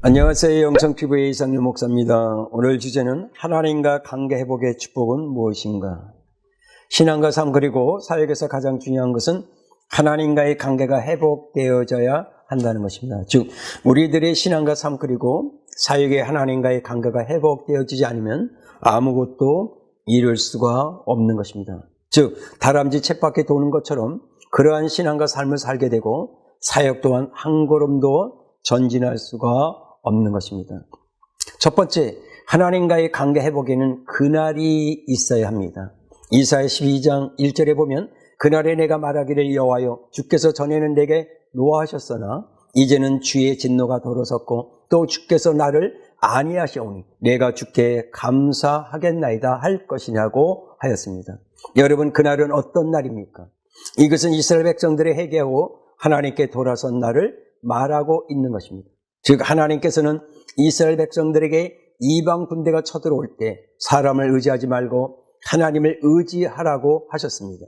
안녕하세요. 영성TV의 이상윤 목사입니다. 오늘 주제는 하나님과 관계 회복의 축복은 무엇인가? 신앙과 삶 그리고 사역에서 가장 중요한 것은 하나님과의 관계가 회복되어져야 한다는 것입니다. 즉 우리들의 신앙과 삶 그리고 사역의 하나님과의 관계가 회복되어지지 않으면 아무것도 이룰 수가 없는 것입니다. 즉 다람쥐 쳇바퀴 도는 것처럼 그러한 신앙과 삶을 살게 되고 사역 또한 한 걸음도 전진할 수가 없는 것입니다. 첫 번째, 하나님과의 관계 회복에는 그날이 있어야 합니다. 이사야 12장 1절에 보면 그날에 내가 말하기를 여호와여 주께서 전에는 내게 노하셨으나 이제는 주의 진노가 돌아섰고 또 주께서 나를 아니하시오니 내가 주께 감사하겠나이다 할 것이냐고 하였습니다. 여러분, 그날은 어떤 날입니까? 이것은 이스라엘 백성들의 회개하고 하나님께 돌아선 날을 말하고 있는 것입니다. 즉 하나님께서는 이스라엘 백성들에게 이방 군대가 쳐들어올 때 사람을 의지하지 말고 하나님을 의지하라고 하셨습니다.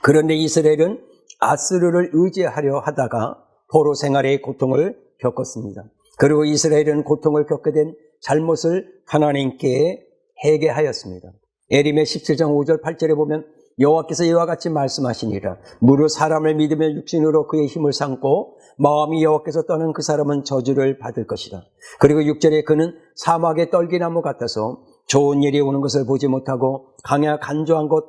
그런데 이스라엘은 아스르를 의지하려 하다가 포로 생활의 고통을 겪었습니다. 그리고 이스라엘은 고통을 겪게 된 잘못을 하나님께 회개하였습니다. 에림의 17장 5절 8절에 보면 여호와께서 이와 같이 말씀하시니라. 무릇 사람을 믿으며 육신으로 그의 힘을 삼고 마음이 여호와께서 떠난 그 사람은 저주를 받을 것이다. 그리고 6절에 그는 사막의 떨기나무 같아서 좋은 일이 오는 것을 보지 못하고 강야 간조한 곳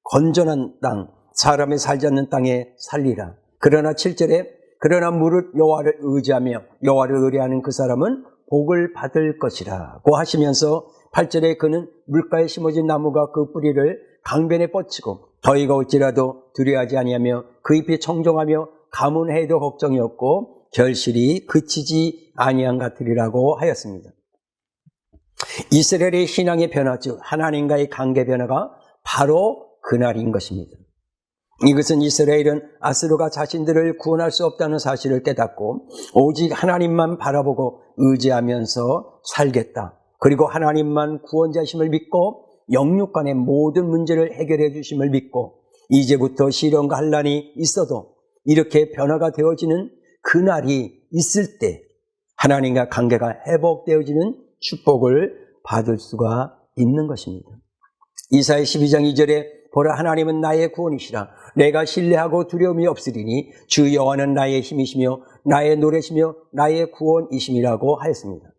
건전한 땅 사람이 살지 않는 땅에 살리라. 그러나 7절에 그러나 무릇 여호와를 의지하며 여호와를 의뢰하는 그 사람은 복을 받을 것이라고 하시면서 8절에 그는 물가에 심어진 나무가 그 뿌리를 강변에 뻗치고 더위가 올지라도 두려워하지 아니하며 그 잎이 청종하며 가문해도 걱정이 없고 결실이 그치지 아니한 같으리라고 하였습니다. 이스라엘의 신앙의 변화, 즉 하나님과의 관계 변화가 바로 그날인 것입니다. 이것은 이스라엘은 아스르가 자신들을 구원할 수 없다는 사실을 깨닫고 오직 하나님만 바라보고 의지하면서 살겠다. 그리고 하나님만 구원자심을 믿고 영육간의 모든 문제를 해결해 주심을 믿고 이제부터 시련과 환난이 있어도 이렇게 변화가 되어지는 그날이 있을 때 하나님과 관계가 회복되어지는 축복을 받을 수가 있는 것입니다. 이사야 12장 2절에 보라 하나님은 나의 구원이시라 내가 신뢰하고 두려움이 없으리니 주 여호와는 나의 힘이시며 나의 노래시며 나의 구원이심이라고 하였습니다.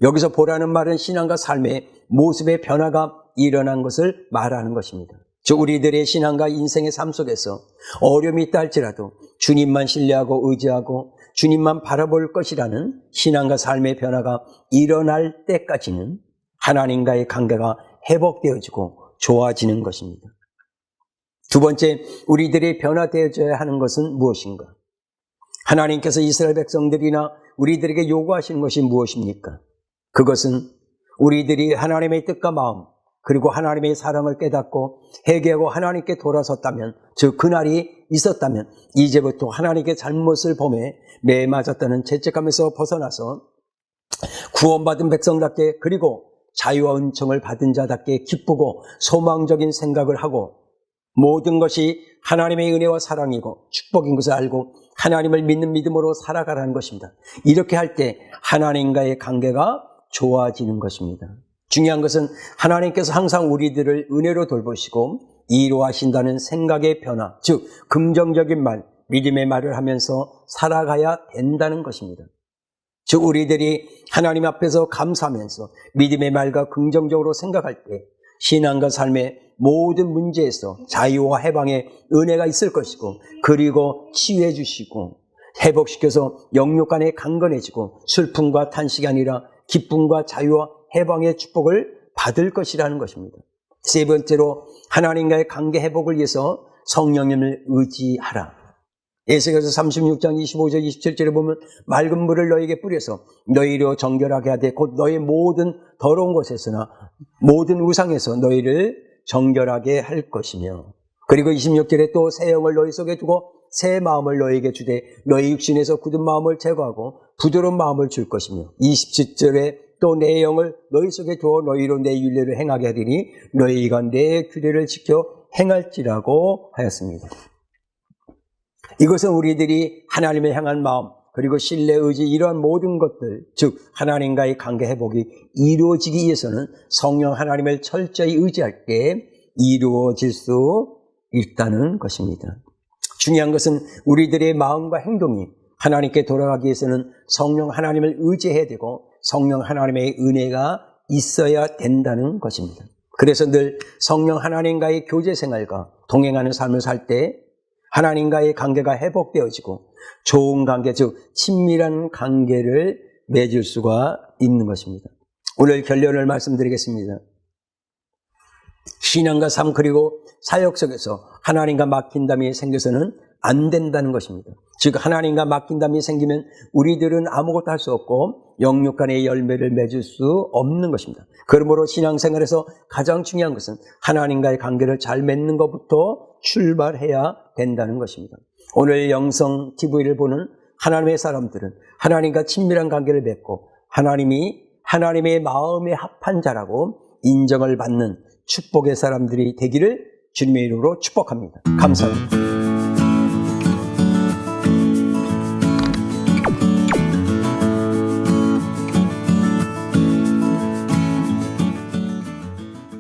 여기서 보라는 말은 신앙과 삶의 모습의 변화가 일어난 것을 말하는 것입니다. 즉 우리들의 신앙과 인생의 삶 속에서 어려움이 있다 할지라도 주님만 신뢰하고 의지하고 주님만 바라볼 것이라는 신앙과 삶의 변화가 일어날 때까지는 하나님과의 관계가 회복되어지고 좋아지는 것입니다. 두 번째, 우리들이 변화되어져야 하는 것은 무엇인가? 하나님께서 이스라엘 백성들이나 우리들에게 요구하시는 것이 무엇입니까? 그것은 우리들이 하나님의 뜻과 마음 그리고 하나님의 사랑을 깨닫고 회개하고 하나님께 돌아섰다면 즉 그날이 있었다면 이제부터 하나님께 잘못을 범해 매에 맞았다는 죄책감에서 벗어나서 구원받은 백성답게 그리고 자유와 은총을 받은 자답게 기쁘고 소망적인 생각을 하고 모든 것이 하나님의 은혜와 사랑이고 축복인 것을 알고 하나님을 믿는 믿음으로 살아가라는 것입니다. 이렇게 할 때 하나님과의 관계가 좋아지는 것입니다. 중요한 것은 하나님께서 항상 우리들을 은혜로 돌보시고 이루하신다는 생각의 변화, 즉 긍정적인 말, 믿음의 말을 하면서 살아가야 된다는 것입니다. 즉 우리들이 하나님 앞에서 감사하면서 믿음의 말과 긍정적으로 생각할 때 신앙과 삶의 모든 문제에서 자유와 해방의 은혜가 있을 것이고 그리고 치유해 주시고 회복시켜서 영육간에 강건해지고 슬픔과 탄식이 아니라 기쁨과 자유와 해방의 축복을 받을 것이라는 것입니다. 세 번째로 하나님과의 관계 회복을 위해서 성령님을 의지하라. 에스겔서 36장 25절 27절에 보면 맑은 물을 너에게 뿌려서 너희로 정결하게 하되 곧 너희 모든 더러운 곳에서나 모든 우상에서 너희를 정결하게 할 것이며 그리고 26절에 또 새 영을 너희 속에 두고 새 마음을 너희에게 주되 너희 육신에서 굳은 마음을 제거하고 부드러운 마음을 줄 것이며 27절에 또 내 영을 너희 속에 두어 너희로 내 윤례를 행하게 하리니 너희가 내 규례를 지켜 행할지라고 하였습니다. 이것은 우리들이 하나님을 향한 마음, 그리고 신뢰, 의지 이러한 모든 것들, 즉 하나님과의 관계 회복이 이루어지기 위해서는 성령 하나님을 철저히 의지할 때 이루어질 수 있다는 것입니다. 중요한 것은 우리들의 마음과 행동이 하나님께 돌아가기 위해서는 성령 하나님을 의지해야 되고 성령 하나님의 은혜가 있어야 된다는 것입니다. 그래서 늘 성령 하나님과의 교제 생활과 동행하는 삶을 살 때 하나님과의 관계가 회복되어지고 좋은 관계, 즉 친밀한 관계를 맺을 수가 있는 것입니다. 오늘 결론을 말씀드리겠습니다. 신앙과 삶 그리고 사역 속에서 하나님과 막힌담이 생겨서는 안 된다는 것입니다. 즉 하나님과 막힌담이 생기면 우리들은 아무것도 할 수 없고 영육 간의 열매를 맺을 수 없는 것입니다. 그러므로 신앙생활에서 가장 중요한 것은 하나님과의 관계를 잘 맺는 것부터 출발해야 된다는 것입니다. 오늘 영성 TV를 보는 하나님의 사람들은 하나님과 친밀한 관계를 맺고 하나님의 마음에 합한 자라고 인정을 받는 축복의 사람들이 되기를 주님의 이름으로 축복합니다. 감사합니다.